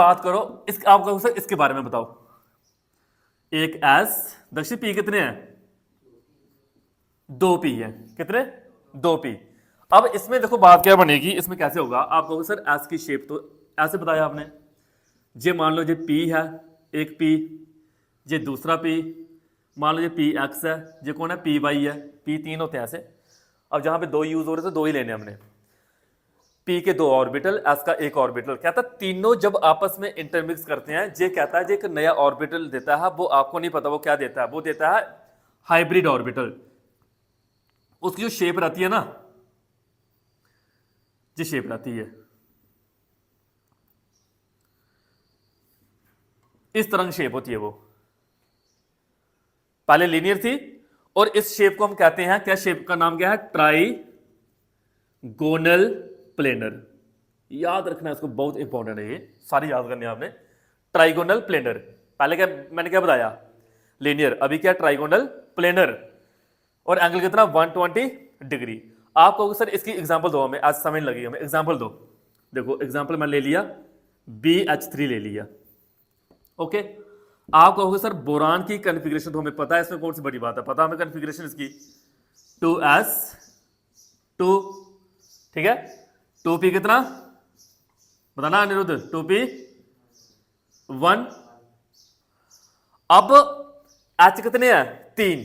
बात करो इस आप कहो सर इसके बारे में बताओ। एक एस दक्षिण पी कितने हैं? 2 पी है। कितने? 2 पी। अब इसमें देखो बात क्या बनेगी, इसमें कैसे होगा, आप कहोगे सर एस की शेप तो ऐसे बताया आपने, जे मान लो जे पी है एक पी, जे दूसरा पी, मान लो ये पी एक्स है, ये कौन है? पी वाई है। पी 3 होते हैं ऐसे। अब जहां पे 2 यूज हो रहे थे 2 ही लेने हमने। पी के 2 ऑर्बिटल, एस का एक ऑर्बिटल। कहता तीनों जब आपस में इंटरमिक्स करते हैं, जे कहता है जे एक नया ऑर्बिटल देता है, वो आपको नहीं पता वो क्या देता है, वो देता है हाइब्रिड ऑर्बिटल। उसकी जो शेप रहती है ना, जो शेप रहती है इस तरह की शेप होती है, वो पहले लीनियर थी और इस शेप को हम कहते हैं, क्या शेप का नाम क्या है? Trigonal planar. याद रखना इसको, बहुत इंपॉर्टेंट है ये, सारी याद करनी है आपने। ट्राइगोनल प्लेनर, पहले क्या मैंने क्या बताया? लीनियर, अभी क्या? Trigonal planar. और एंगल कितना? 120 डिग्री। आप कहोगे सर इसकी एग्जांपल दो, हमें आज समझ लगी, हमें एग्जांपल दो। देखो एग्जांपल मैं ले लिया, BH3 ले लिया। ओके, आप कहोगे सर बोरान की कॉन्फ़िगरेशन तो हमें पता है, इसमें कौन सी बड़ी बात है, पता हमें कॉन्फ़िगरेशन इसकी 2s2, ठीक है। 2p कितना बताना अनिरुद्ध? 2p1। अब h कितने हैं? 3।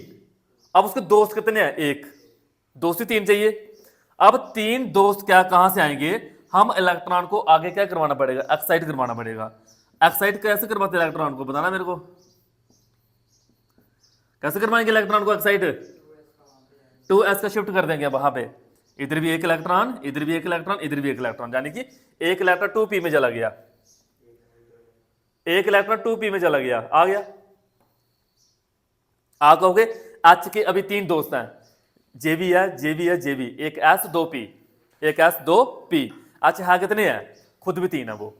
अब उसके दोस्त कितने हैं? 1। दोस्त ही 3 चाहिए। अब 3 दोस्त क्या कहां से आएंगे? हम इलेक्ट्रॉन को आगे क्या करवाना पड़ेगा? एक्साइट करवाना पड़ेगा। एक्साइट कैसे करवाते इलेक्ट्रॉन को, बताना मेरे को, कैसे करवाएंगे इलेक्ट्रॉन को एक्साइट? 2s का शिफ्ट कर देंगे वहां पे, इधर भी एक इलेक्ट्रॉन, इधर भी एक इलेक्ट्रॉन, इधर भी एक इलेक्ट्रॉन, यानी कि एक इलेक्ट्रॉन 2p में चला गया, एक इलेक्ट्रॉन 2p में चला गया, आ गया। आप कहोगे h के अभी 3 दोस्त हैं, जेबी है, जेबी है, जेबी, एक s 2p, एक s 2p। अच्छा हाँ कितने हैं? खुद भी 3 है। वो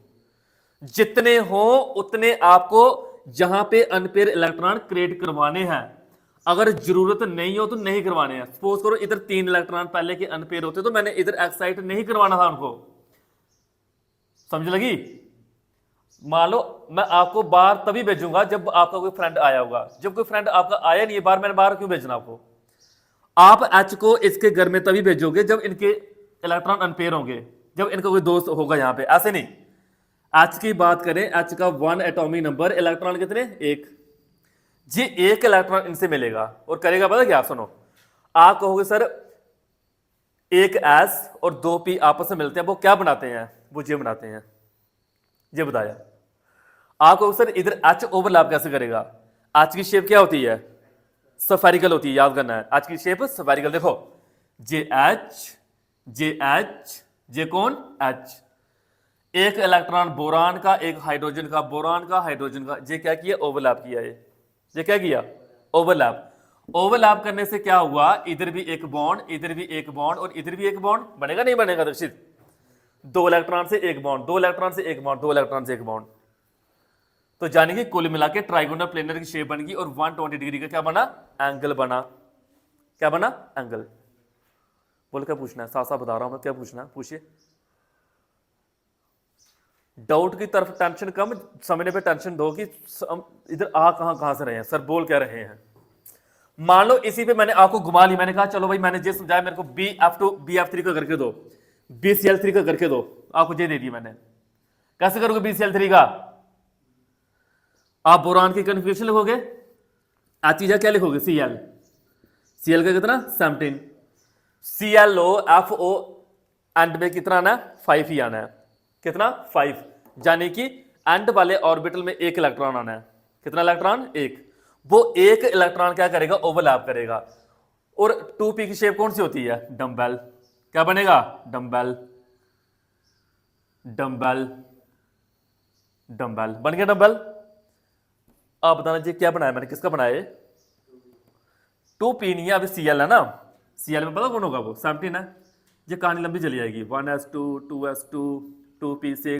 जितने हो उतने आपको जहां पे अनपेयर इलेक्ट्रॉन क्रिएट करवाने हैं, अगर जरूरत नहीं हो तो नहीं करवाने हैं। सपोज करो इधर 3 इलेक्ट्रॉन पहले के अनपेयर होते तो मैंने इधर एक्साइट नहीं करवाना था उनको, समझ लगी? मान लो मैं आपको बाहर तभी भेजूंगा जब आपका कोई फ्रेंड आया होगा, जब कोई फ्रेंड आपका आया नहीं बाहर, मैंने बाहर क्यों भेजना आपको? आप एच को इसके घर में तभी भेजोगे जब इनके इलेक्ट्रॉन अनपेयर होंगे, जब इनका कोई दोस्त होगा यहां पे, ऐसे नहीं। एच की बात करें, एच का 1 एटॉमिक नंबर, इलेक्ट्रॉन कितने? 1। जी एक इलेक्ट्रॉन इनसे मिलेगा और करेगा पता क्या? सुनो, आप कहोगे सर एक एस और 2p आपस में मिलते हैं, वो क्या बनाते हैं? वो ये बनाते हैं, ये बताया। आप कहोगे सर इधर एच ओवरलैप कैसे करेगा? एच की शेप क्या होती है? स्फेरिकल होती है, याद करना है, एच की शेप स्फेरिकल। देखो जे एच, जे कौन? एच। एक इलेक्ट्रॉन बोरान का, एक हाइड्रोजन का, बोरान का, हाइड्रोजन का, ये क्या किया? ओवरलैप किया। ये क्या किया? ओवरलैप। ओवरलैप करने से क्या हुआ? इधर भी एक बॉन्ड, इधर भी एक बॉन्ड और इधर भी एक बॉन्ड, बनेगा नहीं बनेगा दर्शित? 2 इलेक्ट्रॉन से एक बॉन्ड, 2 इलेक्ट्रॉन से एक बॉन्ड, 2 इलेक्ट्रॉन से एक बॉन्ड, तो जाने की कुल मिला के ट्राइगोनल प्लेनर की शेप बन गई और 120 डिग्री का क्या बना? एंगल बना। क्या बना? एंगल। बोल क्या पूछना है? साथ साथ बता रहा हूं मैं, क्या पूछना है पूछिए। डाउट की तरफ टेंशन कम, समझने पे टेंशन दो कि इधर आ कहां से रहे हैं सर, बोल क्या रहे हैं। मान लो इसी पे मैंने आपको घुमा ली, मैंने कहा चलो भाई मैंने जो समझाया मेरे को BF2 BF3 का करके दो, BCl3 का करके दो, आपको ये दे दी मैंने। कैसे करोगे BCl3 का? आप बोरान की कॉन्फ़िगरेशन लिखोगे, आज चीज क्या लिखोगे? Cl का कितना? 17। ClO एंड में कितना आना है? 5 ही आना है। कितना? 5। यानी कि एंड वाले ऑर्बिटल में एक इलेक्ट्रॉन आना है। कितना इलेक्ट्रॉन? एक। वो एक इलेक्ट्रॉन क्या करेगा? ओवरलैप करेगा। और 2p की शेप कौन सी होती है? डम्बेल। क्या बनेगा? डम्बेल, डम्बेल, डम्बेल बन गया डम्बेल। आप बताना जी क्या बनाया मैंने, किसका बनाया? 2p नहीं है, अभी Cl है ना। Cl में पता कौन होगा? वो 17 है। ये कहानी लंबी चली जाएगी, 1s2 2s2 2p6